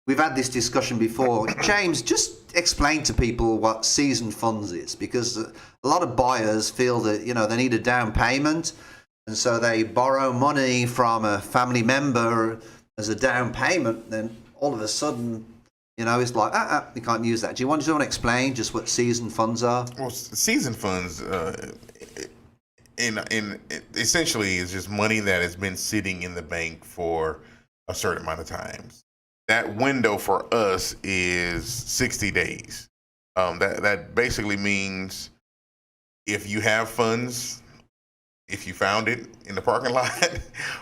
we've had this discussion before. James, just explain to people what seasoned funds is, because a lot of buyers feel that, they need a down payment, and so they borrow money from a family member as a down payment. Then all of a sudden, it's like, you can't use that. Do you want to explain just what seasoned funds are? Well, seasoned funds, in essentially, is just money that has been sitting in the bank for a certain amount of time. That window for us is 60 days. That basically means if you have funds, if you found it in the parking lot,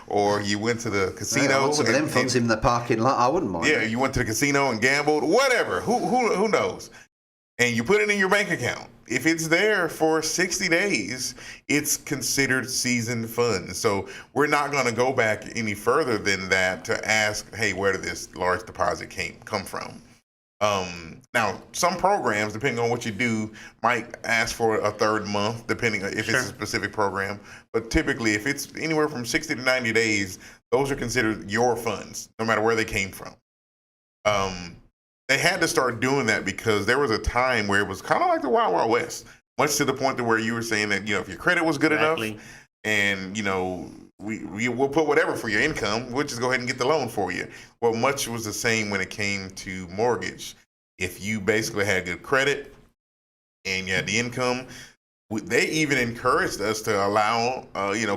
or you went to the casino. Lots of them funds in the parking lot, I wouldn't mind. Yeah, you went to the casino and gambled, whatever. Who knows? And you put it in your bank account. If it's there for 60 days, it's considered seasoned funds. So we're not going to go back any further than that to ask, hey, where did this large deposit come from? Now, some programs, depending on what you do, might ask for a third month, depending on if it's a specific program. But typically, if it's anywhere from 60 to 90 days, those are considered your funds, no matter where they came from. They had to start doing that because there was a time where it was kind of like the Wild Wild West, much to the point to where you were saying that, if your credit was good enough and, we'll put whatever for your income, we'll just go ahead and get the loan for you. Well, much was the same when it came to mortgage. If you basically had good credit and you had the income, they even encouraged us to allow,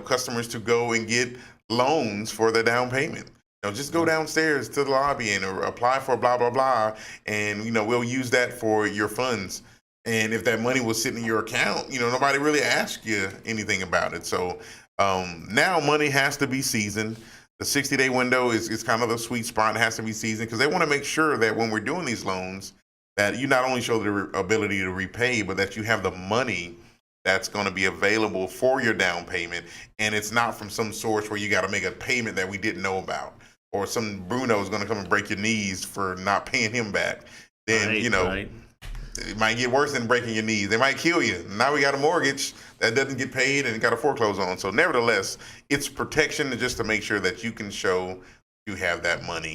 customers to go and get loans for the down payment. Just go downstairs to the lobby and apply for blah, blah, blah. And, we'll use that for your funds. And if that money was sitting in your account, nobody really asked you anything about it. So now money has to be seasoned. The 60-day window is kind of the sweet spot. It has to be seasoned because they want to make sure that when we're doing these loans, that you not only show the ability to repay, but that you have the money that's going to be available for your down payment. And it's not from some source where you got to make a payment that we didn't know about. Or some Bruno is going to come and break your knees for not paying him back. Then, it might get worse than breaking your knees. They might kill you. Now we got a mortgage that doesn't get paid and got a foreclose on. So nevertheless, it's protection just to make sure that you can show you have that money